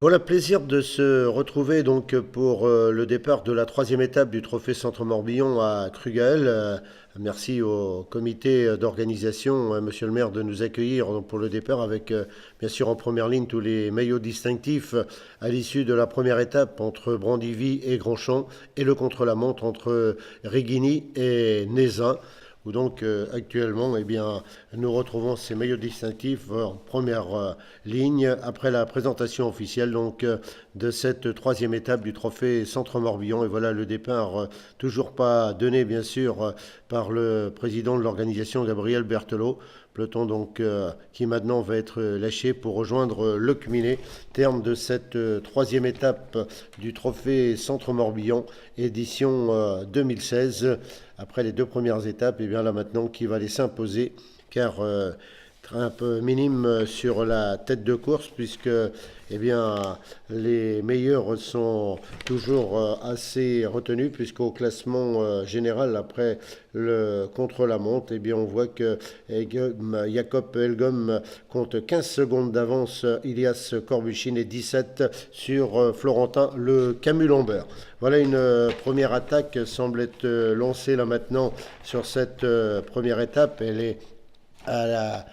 Voilà, plaisir de se retrouver donc pour le départ de la troisième étape du Trophée Centre-Morbihan à Crugael. Merci au comité d'organisation, Monsieur le maire, de nous accueillir donc, pour le départ avec bien sûr en première ligne tous les maillots distinctifs à l'issue de la première étape entre Brandivy et Grandchamp et le contre-la-montre entre Riguigny et Nézin où donc actuellement eh bien, nous retrouvons ces maillots distinctifs en première ligne après la présentation officielle donc, de cette troisième étape du trophée Centre-Morbihan. Et voilà le départ toujours pas donné bien sûr par le président de l'organisation Gabriel Berthelot. Peloton donc qui maintenant va être lâché pour rejoindre le Cminé, terme de cette troisième étape du trophée Centre-Morbihan, édition 2016. Après les deux premières étapes, et bien là maintenant qui va les s'imposer, car un peu minime sur la tête de course, puisque eh bien, les meilleurs sont toujours assez retenus, puisqu'au classement général, après le contre-la-montre, eh bien, on voit que Jacob Elgom compte 15 secondes d'avance, Ilias Corbuchin et 17 sur Florentin Le Camus-Lambert. Voilà une première attaque semble être lancée là maintenant sur cette première étape. Elle est à la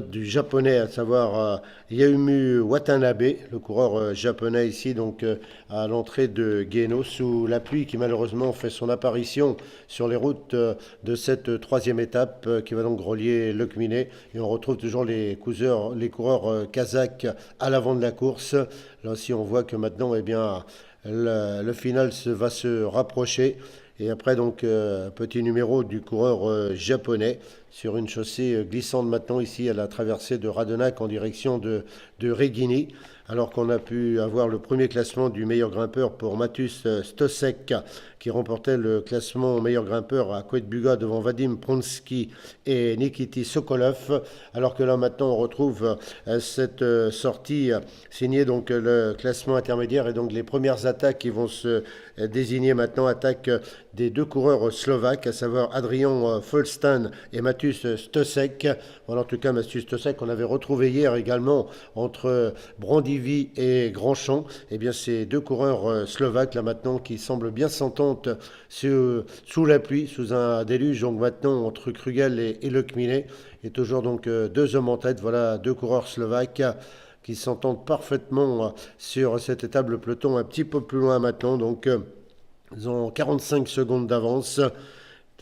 du japonais, à savoir Yaumu Watanabe, le coureur japonais ici, donc à l'entrée de Guéno, sous la pluie qui malheureusement fait son apparition sur les routes de cette troisième étape qui va donc relier le Cminé. Et on retrouve toujours les coureurs kazakhs à l'avant de la course. Là aussi, on voit que maintenant, eh bien, le final va se rapprocher. Et après, donc, petit numéro du coureur japonais sur une chaussée glissante maintenant ici à la traversée de Radenac en direction de Riguigny. Alors qu'on a pu avoir le premier classement du meilleur grimpeur pour Matus Stosek, qui remportait le classement meilleur grimpeur à Coët-Buga devant Vadim Pronsky et Nikiti Sokolov. Alors que là maintenant on retrouve cette sortie signée donc le classement intermédiaire et donc les premières attaques qui vont se désigner maintenant, attaque des deux coureurs slovaques, à savoir Adrian Folstan et Matus Stosek. Voilà, en tout cas Matus Stosek on avait retrouvé hier également entre Brandivy et Grandchamp. Et bien ces deux coureurs slovaques là maintenant qui semblent bien s'entendre sous la pluie, sous un déluge donc maintenant entre Krugel et le Cminé. Et toujours donc deux hommes en tête, voilà deux coureurs slovaques qui s'entendent parfaitement sur cette étape. Le peloton un petit peu plus loin maintenant, donc ils ont 45 secondes d'avance.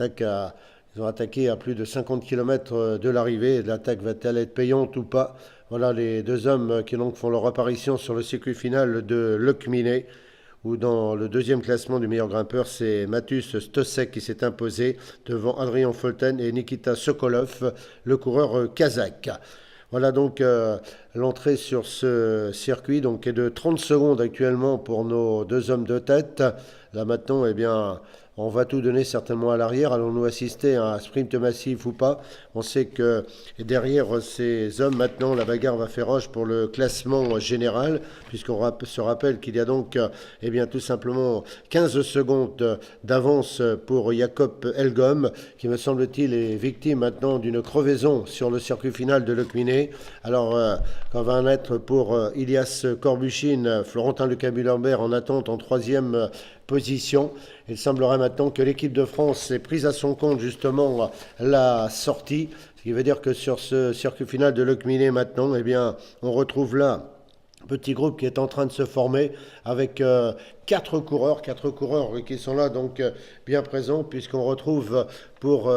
Ils ont attaqué à plus de 50 km de l'arrivée. L'attaque va-t-elle être payante ou pas? Voilà les deux hommes qui donc font leur apparition sur le circuit final de Le Cminé, où dans le deuxième classement du meilleur grimpeur, c'est Matus Stosek qui s'est imposé devant Adrian Folten et Nikita Sokolov, le coureur kazakh. Voilà donc l'entrée sur ce circuit donc, est de 30 secondes actuellement pour nos deux hommes de tête. Là maintenant, eh bien, on va tout donner certainement à l'arrière. Allons-nous assister à un sprint massif ou pas? On sait que derrière ces hommes, maintenant, la bagarre va faire roche pour le classement général, puisqu'on se rappelle qu'il y a donc eh bien, tout simplement 15 secondes d'avance pour Jacob Elgom, qui me semble-t-il est victime maintenant d'une crevaison sur le circuit final de Le Cminé. Alors, qu'on va en être pour Ilias Corbuchin, Florentin Le Camus-Lambert en attente en troisième position. Il semblerait maintenant que l'équipe de France ait pris à son compte justement la sortie, ce qui veut dire que sur ce circuit final de Le Cminé maintenant, eh bien, on retrouve là un petit groupe qui est en train de se former avec quatre coureurs qui sont là donc bien présents, puisqu'on retrouve pour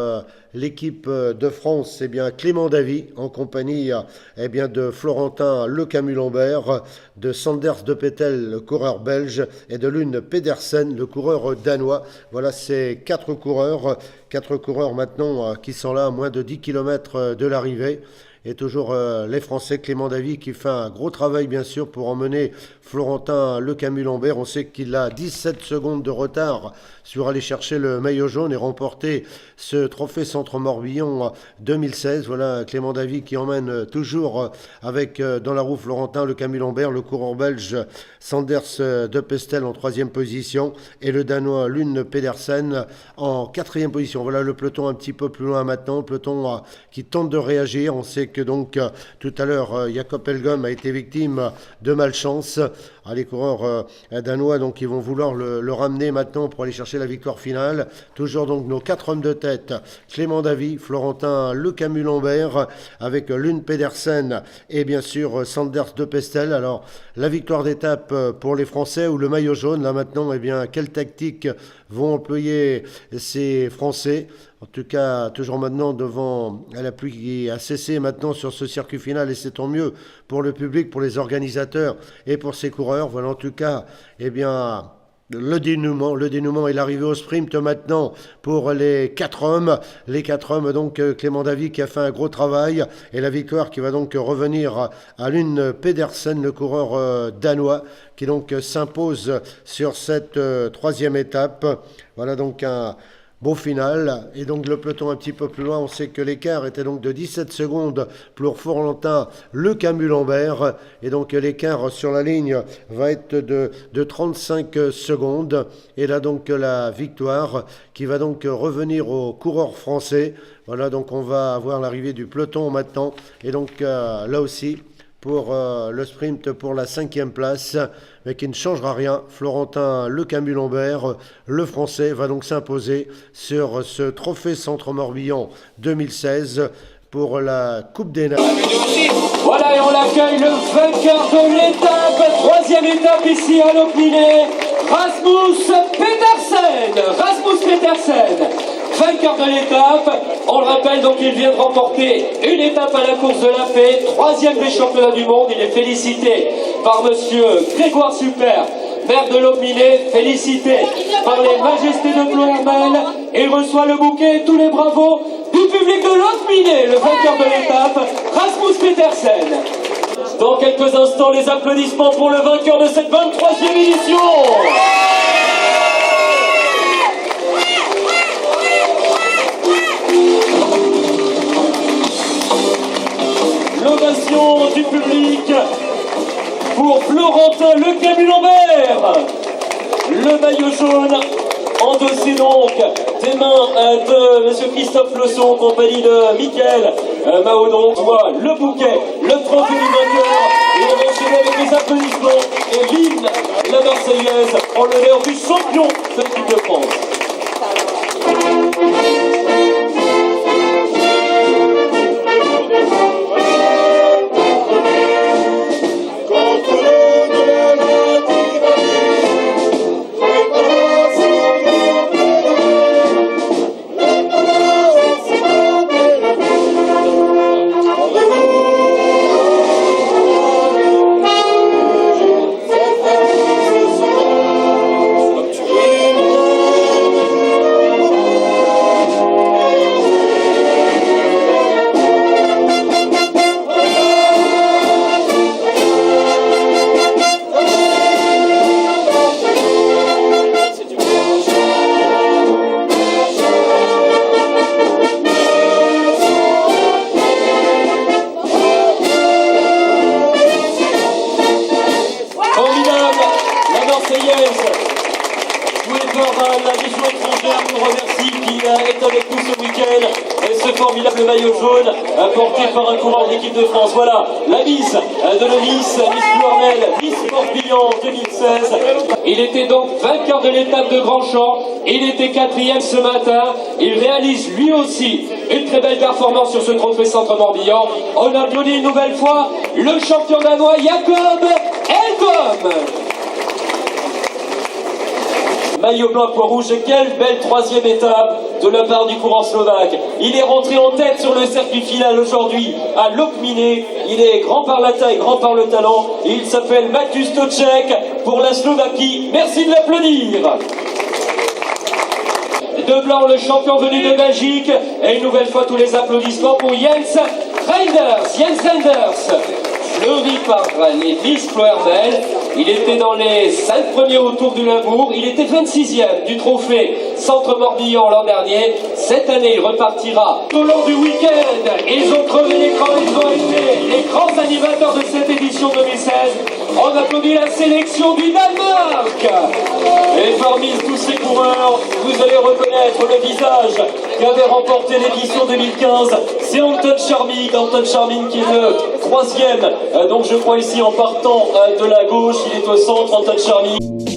l'équipe de France eh bien, Clément Davy en compagnie eh bien, de Florentin Le Camus-Lambert, de Sanders De Pettel, le coureur belge, et de Lune Pedersen, le coureur danois. Voilà ces quatre coureurs maintenant qui sont là à moins de 10 km de l'arrivée. Et toujours les Français, Clément Davy qui fait un gros travail bien sûr pour emmener Florentin Le Camus-Lambert. On sait qu'il a 17 secondes de retard sur aller chercher le maillot jaune et remporter ce trophée Centre-Morbihan 2016. Voilà Clément Davy qui emmène toujours avec dans la roue Florentin Le Camus-Lambert, le coureur belge Sanders De Pestel en troisième position et le Danois Lune Pedersen en quatrième position. Voilà le peloton un petit peu plus loin maintenant, le peloton qui tente de réagir. On sait que donc tout à l'heure, Jacob Elgom a été victime de malchance. Les coureurs danois donc ils vont vouloir le ramener maintenant pour aller chercher la victoire finale. Toujours donc nos 4 hommes de tête, Clément Davy, Florentin Le Camus-Lambert, avec Lune Pedersen et bien sûr Sanders de Pestel. Alors la victoire d'étape pour les Français ou le maillot jaune, là maintenant, eh bien quelle tactique vont employer ces Français? En tout cas, toujours maintenant devant la pluie qui a cessé maintenant sur ce circuit final, et c'est tant mieux pour le public, pour les organisateurs et pour ces coureurs. Voilà en tout cas, eh bien, le dénouement et l'arrivée au sprint maintenant pour les 4 hommes. Les 4 hommes, donc Clément Davy qui a fait un gros travail, et la victoire qui va donc revenir à Lune Pedersen, le coureur danois, qui donc s'impose sur cette 3e étape. Voilà donc un beau final, et donc le peloton un petit peu plus loin, on sait que l'écart était donc de 17 secondes pour Florentin Le Camus-Lambert, et donc l'écart sur la ligne va être de 35 secondes, et là donc la victoire qui va donc revenir aux coureurs français. Voilà, donc on va avoir l'arrivée du peloton maintenant, et donc là aussi pour le sprint pour la 5e place, mais qui ne changera rien. Florentin Le Camus-Lambert, le Français, va donc s'imposer sur ce trophée Centre-Morbihan 2016 pour la Coupe des Nations. Voilà, et on accueille le vainqueur de l'étape, 3e étape ici à Lopminé, Rasmus Pedersen, vainqueur de l'étape. On le rappelle, donc il vient de remporter une étape à la course de la paix, 3e des championnats du monde. Il est félicité par monsieur Grégoire Super, maire de Lopminé, félicité par les majestés de Plohermel, et il reçoit le bouquet et tous les bravos du public de Lopminé, le vainqueur de l'étape, Rasmus Pedersen. Dans quelques instants, les applaudissements pour le vainqueur de cette 23e édition. L'ovation du public pour Florentin Le Camus-Lambert. Le maillot jaune endossé donc des mains de M. Christophe Leçon, en compagnie de Mickaël Mahodon. On voit le bouquet, le trophée du vainqueur, et on va enchaîner avec les applaudissements et l'hymne, la Marseillaise, en l'honneur du champion de l'équipe de France. La Légion étrangère nous remercie, qui est avec nous ce week-end, et ce formidable maillot jaune porté par un coureur de l'équipe de France. Voilà la mise de Miss Plohermel, Miss Morbihan 2016. Il était donc vainqueur de l'étape de Grand-Champ, il était 4e ce matin. Il réalise lui aussi une très belle performance sur ce trophée Centre-Morbihan. On applaudit une nouvelle fois le champion danois Jacob Elgom. Maillot blanc à poids rouge, et quelle belle 3e étape de la part du coureur slovaque. Il est rentré en tête sur le circuit final aujourd'hui à Lopminé. Il est grand par la taille, grand par le talent. Il s'appelle Matej Stoček pour la Slovaquie. Merci de l'applaudir. De blanc, le champion venu de Belgique. Et une nouvelle fois tous les applaudissements pour Jens Reinders. Fleuri par les Miss Plohermel. Il était dans les 5 premiers au Tour du Limbourg. Il était 26e du trophée Centre-Morbihan l'an dernier. Cette année, il repartira au long du week-end. Ils ont crevé l'écran. Ils ont été les grands animateurs de cette édition 2016. On applaudit la sélection du Danemark. Et parmi tous ces coureurs, vous allez reconnaître le visage qui avait remporté l'édition 2015. c'est Anton Charming qui est le troisième, donc je crois ici en partant de la gauche, il est au centre, Anton Charming.